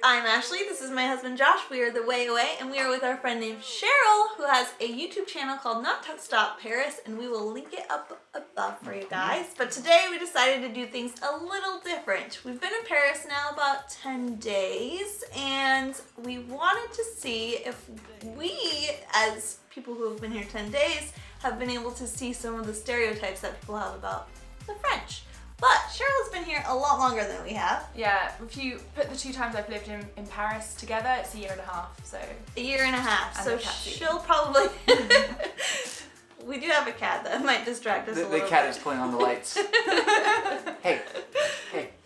I'm Ashley, this is my husband Josh, we are the Way Away, and we are with our friend named Cheryl, who has a YouTube channel called Not Stop Paris, and we will link it up above for you guys. But today we decided to do things a little different. We've been in Paris now about 10 days, and we wanted to see if we, as people who have been here 10 days, have been able to see some of the stereotypes that people have about the French. But Cheryl's been here a lot longer than we have. Yeah, if you put the 2 times I've lived in Paris together, it's a year and a half, so... A year and a half, and so she'll probably... We do have a cat that might distract us a little bit. The cat is playing on the lights. Hey.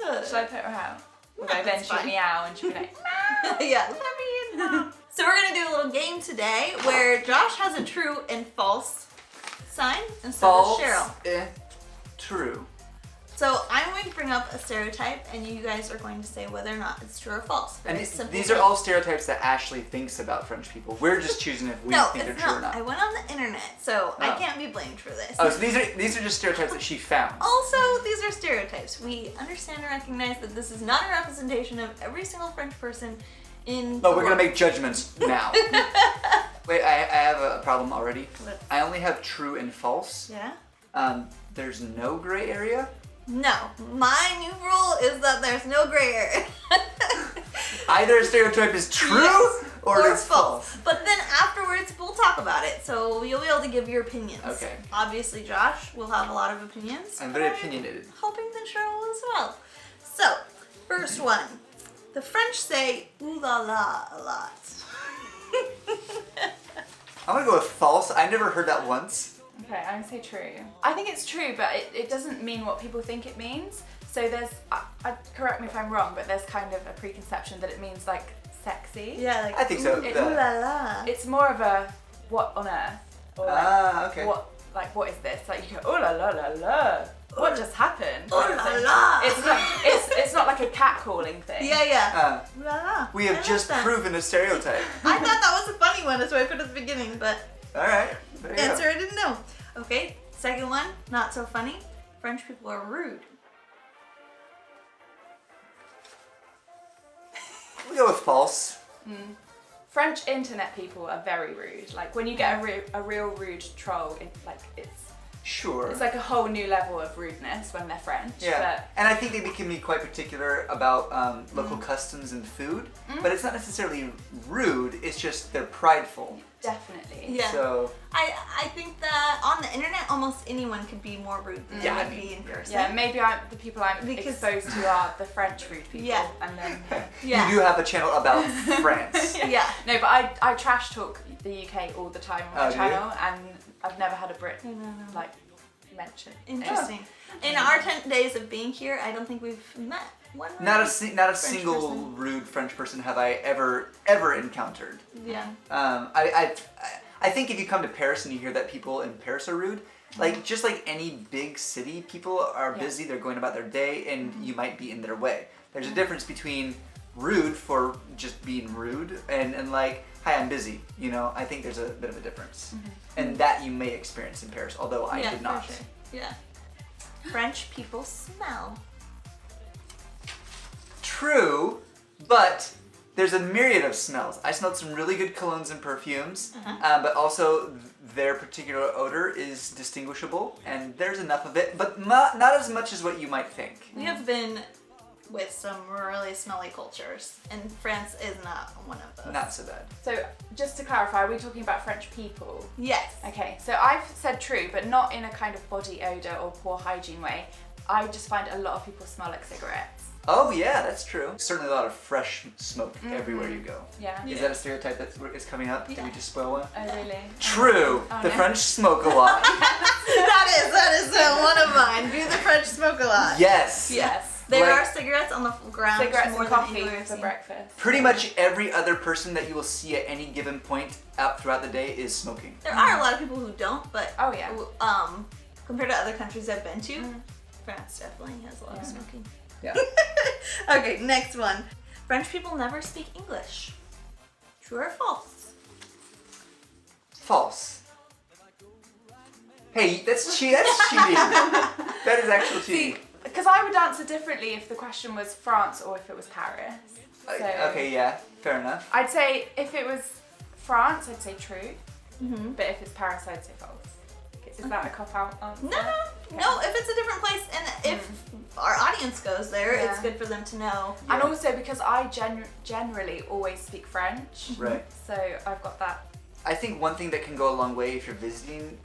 Should I put her out? No, Okay, then she'll meow and she'll be like, yeah, let me in. So we're going to do a little game today where Josh has a true and false sign, and so does Cheryl. True. So I'm going to bring up a stereotype, and you guys are going to say whether or not it's true or false. And these are all stereotypes that Ashley thinks about French people. We're just choosing if we think they're true or not. I went on the internet, so I can't be blamed for this. Oh, so these are just stereotypes that she found. Also, these are stereotypes. We understand and recognize that this is not a representation of every single French person in But we're going to make judgments now. Wait, I have a problem already. What? I only have true and false. Yeah? There's no gray area. No. My new rule is that there's no gray area. Either a stereotype is true Yes, or it's false. But then afterwards, we'll talk about it. So you'll be able to give your opinions. Okay. Obviously, Josh will have a lot of opinions. I'm very opinionated. Hoping that Cheryl will as well. So, first one. The French say ooh la la a lot. I'm going to go with false. I never heard that once. okay, I'm gonna say true. I think it's true, but it doesn't mean what people think it means. So there's, correct me if I'm wrong, but there's kind of a preconception that it means like sexy. Yeah, like I think so. ooh la la. It's more of a what on earth, or like, okay. what is this? Like you go, oh la la la la. What just happened? Oh la la. It's not like a catcalling thing. Yeah. Ooh la la. We have just proven a stereotype. I thought that was a funny one, that's why I put it at the beginning, but All right. There you answer go. I didn't know. Okay, second one, not so funny. French people are rude. We'll go with false. French internet people are very rude. Like when you get a real rude troll, Sure. it's like a whole new level of rudeness when they're French. Yeah, But and I think they can be quite particular about local customs and food, but it's not necessarily rude, it's just they're prideful. definitely. Yeah. So, I think that on the internet, almost anyone could be more rude than Yeah, they I would mean, be in person. Yeah, maybe the people I'm Because- exposed to are the French rude people. Yeah. And then Yeah. you do have a channel about France. Yeah. no, but I trash talk the UK all the time on my Oh, do you? channel, and I've never had a Brit like mention. Interesting. In our 10 days of being here, I don't think we've met one rude Not a French single person. rude French person have I ever encountered. Yeah. I think if you come to Paris and you hear that people in Paris are rude, like just like any big city, people are busy, they're going about their day, and you might be in their way. There's a difference between rude for just being rude and like, hi, I'm busy. You know, I think there's a bit of a difference. And that you may experience in Paris, although I did not. For sure. Yeah. French people smell. True, but there's a myriad of smells. I smelled some really good colognes and perfumes, but also their particular odor is distinguishable, and there's enough of it, but not as much as what you might think. We have been with some really smelly cultures, and France is not one of those. Not so bad. So just to clarify, are we talking about French people? Yes. Okay, so I've said true, but not in a kind of body odor or poor hygiene way. I just find a lot of people smell like cigarettes. Oh yeah, that's true. Certainly a lot of fresh smoke everywhere you go. Yeah. Is that a stereotype that is coming up? Did we just spoil one? Oh really? True. Oh, The no. French smoke a lot. that is one of mine. Do the French smoke a lot? Yes. Yes. There Like- are cigarettes on the ground Cigarettes more and than coffee anywhere I've for seen. breakfast. Pretty much every other person that you will see at any given point out throughout the day is smoking. There are a lot of people who don't, but Oh, yeah. Compared to other countries I've been to, France definitely has a lot of smoking. Yeah. Okay, next one. French people never speak English. True or false? False. Hey, that's cheating. That is actual cheating. Because I would answer differently if the question was France or if it was Paris. So Okay, yeah, fair enough. I'd say if it was France, I'd say true. Mm-hmm. But if it's Paris, I'd say false. Is that a cop-out answer? No, if it's a different place and if our audience goes there, it's good for them to know. And also because I generally always speak French. Right. So I've got that. I think one thing that can go a long way if you're visiting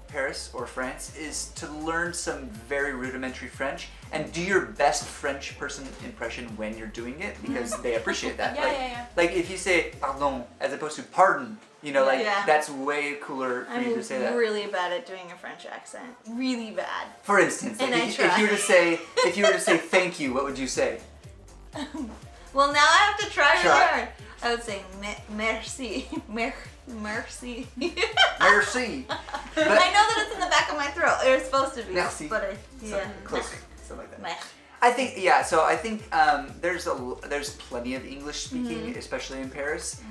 Paris or France is to learn some very rudimentary French and do your best French person impression when you're doing it because they appreciate that. Like if you say pardon as opposed to pardon, you know, like that's way cooler for you to say that. I'm really bad at doing a French accent. Really bad. For instance, And if you were to say thank you, what would you say? Well, now I have to try really hard. I would say merci. Merci. Merci. But I know that it's in the back of my throat. It was supposed to be. Merci. But close, something like that. Meh. I think So I think there's plenty of English speaking, especially in Paris.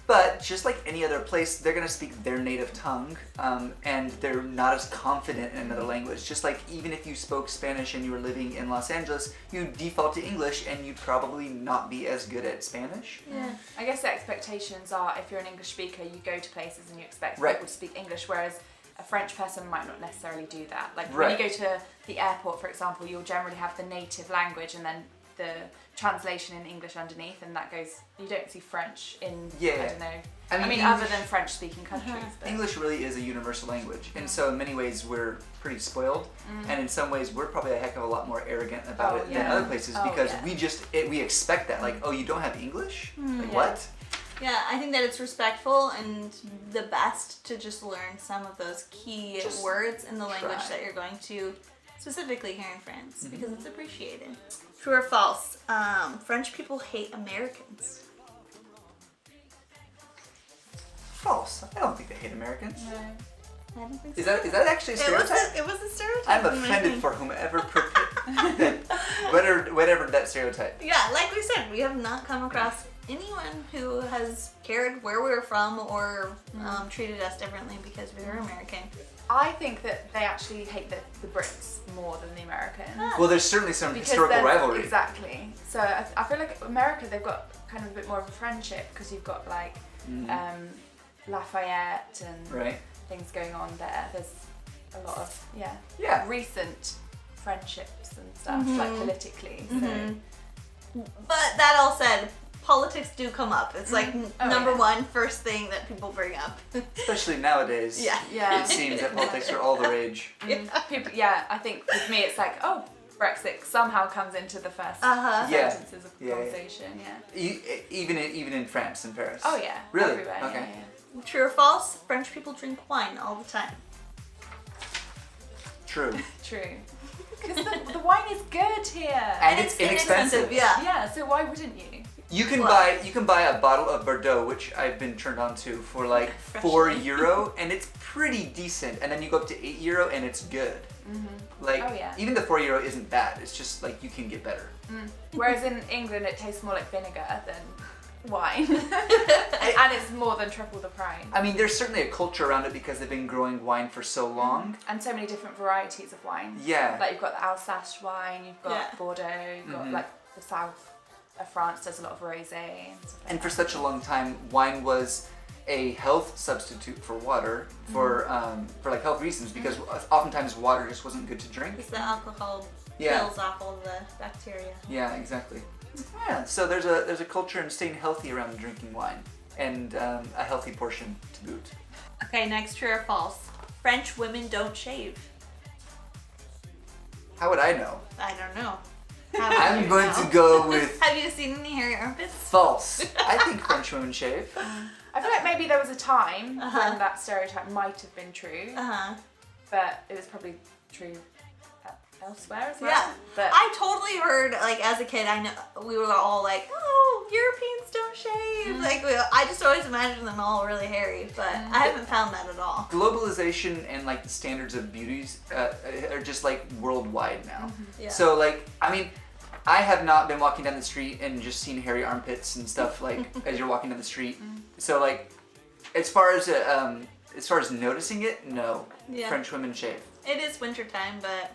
But just like any other place, they're gonna speak their native tongue, and they're not as confident in another language. Just like even if you spoke Spanish and you were living in Los Angeles, you default to English, and you'd probably not be as good at Spanish. Yeah. I guess the expectations are if you're an English speaker, you go to places and you expect Right. people to speak English, whereas a French person might not necessarily do that. Like Right. when you go to the airport, for example, you'll generally have the native language and then the translation in English underneath, and that goes. You don't see French in. I don't know. I mean, other than French-speaking countries. But. English really is a universal language, and so in many ways we're pretty spoiled, and in some ways we're probably a heck of a lot more arrogant about it than other places because we expect that. Like, oh, you don't have English? Like, what? Yeah, I think that it's respectful and the best to just learn some of those key words in the language that you're going to, specifically here in France, because it's appreciated. True or false? French people hate Americans. False. I don't think they hate Americans. No. I don't think Is so. that actually a stereotype? It was a stereotype. I'm offended for whomever whatever that stereotype. Yeah, like we said, we have not come across anyone who has cared where we were from or treated us differently because we were American. I think that they actually hate the Brits more than the Americans. Well, there's certainly some historical rivalry. Exactly. So I feel like America, they've got kind of a bit more of a friendship because you've got like Lafayette and things going on there. There's a lot of recent friendships and stuff like politically. So. But that all said, politics do come up. It's like number one first thing that people bring up. Especially nowadays. Yeah. It seems that politics are all the rage. People, I think with me it's like, oh, Brexit somehow comes into the first sentences of conversation. Even in France and Paris. Oh yeah. Really? Everywhere. Okay. Yeah. True or false? French people drink wine all the time. True. True. Because the wine is good here. And it's inexpensive. Yeah, so why wouldn't you? You can buy a bottle of Bordeaux, which I've been turned on to, for like €4, and it's pretty decent. And then you go up to €8, and it's good. Like even the €4 isn't bad. It's just like you can get better. Whereas in England, it tastes more like vinegar than wine, and it's more than triple the price. I mean, there's certainly a culture around it because they've been growing wine for so long, and so many different varieties of wine. Yeah, like you've got the Alsace wine, you've got Bordeaux, you've got like the south of France does a lot of rosé and stuff like and that. for such a long time, wine was a health substitute for water for like health reasons because oftentimes water just wasn't good to drink. Because the alcohol kills off all the bacteria. Yeah, exactly. Yeah, so there's a culture in staying healthy around drinking wine, and a healthy portion to boot. Okay, next, true or false? French women don't shave. How would I know? I don't know. I'm going to go with Have you seen any hairy armpits? false. I think French women shave. I feel like maybe there was a time when that stereotype might have been true, but it was probably true elsewhere as well. Yeah, but I totally heard, like, as a kid, I know we were all like, oh, Europeans don't shave. Like, I just always imagined them all really hairy, but I haven't found that at all. Globalization and like the standards of beauties are just like worldwide now. Yeah. So like, I mean, I have not been walking down the street and just seen hairy armpits and stuff like as you're walking down the street. So like, as far as noticing it, no. Yeah. French women shave. It is wintertime, but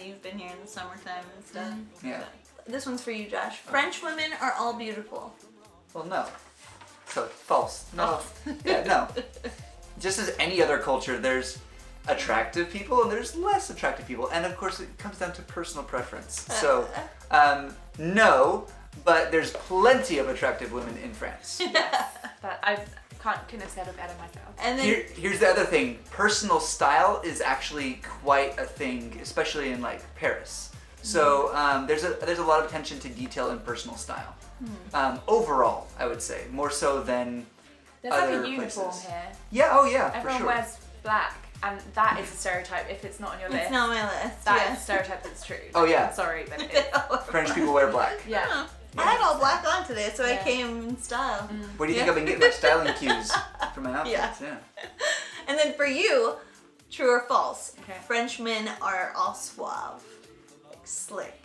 you've been here in the summertime and stuff. Yeah. This one's for you, Josh. French women are all beautiful. Well, no. So, false. No. Yeah, no. Just as any other culture, there's attractive people and there's less attractive people. And of course, it comes down to personal preference. So, no, but there's plenty of attractive women in France. Yes, but I couldn't have said it better myself. And then Here's the other thing. Personal style is actually quite a thing, especially in like Paris. So there's a lot of attention to detail in personal style. Overall, I would say more so than there's other like a uniform places. here. Yeah. Oh yeah. Everyone for sure. wears black, and that is a stereotype. If it's not on your list, it's not on my list. that is a stereotype that's true. Oh, yeah. I'm sorry, but it is. French people wear black. Yeah. I had all black on today, so I Yeah. came in style. Where do you think I've been getting my styling cues for my outfits? Yeah. And then for you, true or false? Okay. French men are all suave, like slick.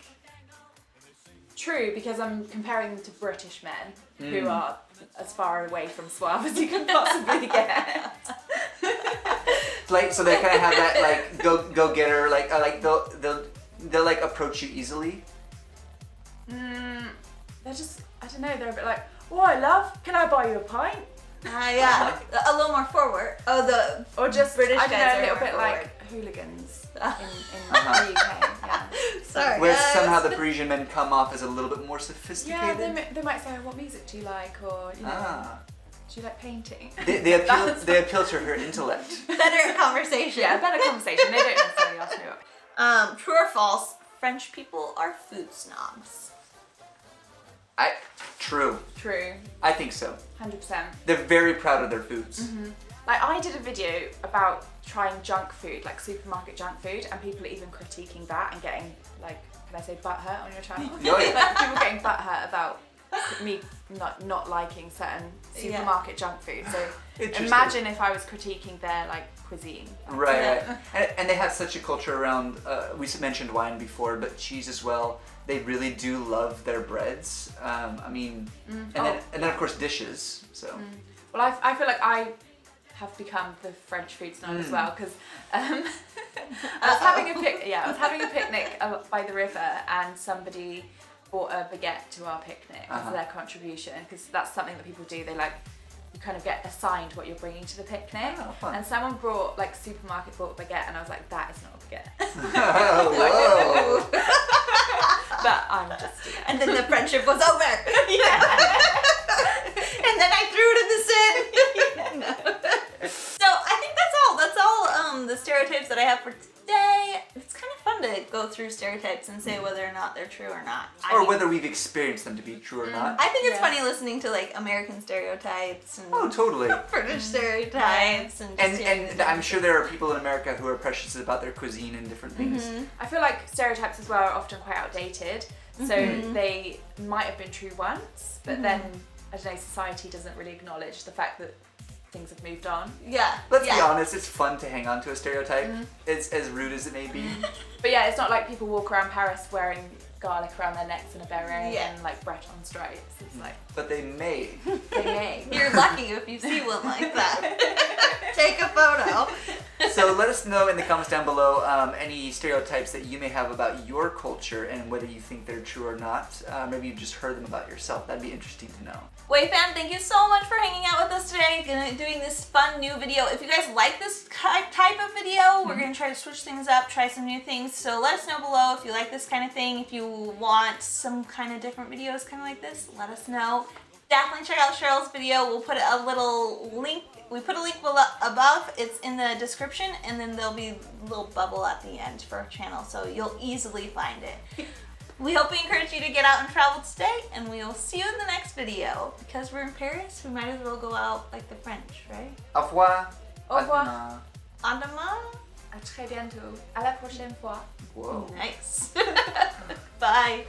True, because I'm comparing them to British men who are as far away from suave as you can possibly get. Like, so they kind of have that like go getter, like they'll like approach you easily. They're just, I don't know, they're a bit like, oh, I love, can I buy you a pint? Yeah, a little more forward. Oh, the Or just, British I don't guys know, a are little bit more like hooligans in Uh-huh. the UK. Yeah. sorry. Whereas guys. somehow the Parisian men come off as a little bit more Yeah, sophisticated. they might say, what music do you like? Or, you know, do you like painting? They appeal to her intellect. Better conversation. Yeah, a better conversation. They don't necessarily ask me what. True or false? French people are food snobs. True. True, I think so. 100%. They're very proud of their foods. Like, I did a video about trying junk food, like supermarket junk food, and people are even critiquing that and getting, like, can I say butthurt on your channel? Oh, yeah. Like, people getting butthurt about me not liking certain supermarket junk food. So Interesting. imagine if I was critiquing their, like, cuisine. Right. And they have such a culture around, we mentioned wine before, but cheese as well. They really do love their breads. I mean, and then of course dishes. So. Well, I feel like I have become the French food snob as well, because I was having a picnic by the river, and somebody brought a baguette to our picnic as their contribution, because that's something that people do. They like, you kind of get assigned what you're bringing to the picnic. Oh, fun. And someone brought, like, supermarket bought a baguette, and I was like, that is not a baguette. Whoa. But I'm just, And then the friendship was over. And then I threw it in the sin. So I think that's all the stereotypes that I have for today. It's kind of fun to go through stereotypes and say whether or not they're true or not. Or whether we've experienced them to be true or not. I think it's funny listening to like American stereotypes and Oh, totally. British stereotypes and just And I'm sure there are people in America who are precious about their cuisine and different things. I feel like stereotypes as well are often quite outdated. So they might have been true once, but then, I don't know, society doesn't really acknowledge the fact that things have moved on. Yeah. Let's be honest, it's fun to hang on to a stereotype, as rude as it may be. But yeah, it's not like people walk around Paris wearing garlic around their necks and a beret Yeah. and like Breton stripes. It's like, But they may. they may. You're lucky if you see one like that. Take a photo. So let us know in the comments down below any stereotypes that you may have about your culture and whether you think they're true or not. Maybe you've just heard them about yourself. That'd be interesting to know. Way fam, thank you so much for hanging out with us today, doing this fun new video. If you guys like this type of video, we're going to try to switch things up, try some new things. So let us know below if you like this kind of thing. If you want some kind of different videos kind of like this, let us know. Definitely check out Cheryl's video. We'll put a little link. We put a link below, above. It's in the description, and then there'll be a little bubble at the end for our channel, so you'll easily find it. We hope we encourage you to get out and travel today, and we will see you in the next video. Because we're in Paris, we might as well go out like the French, right? Au revoir. Au revoir. À demain. À très bientôt. À la prochaine fois. Whoa. Nice. Bye.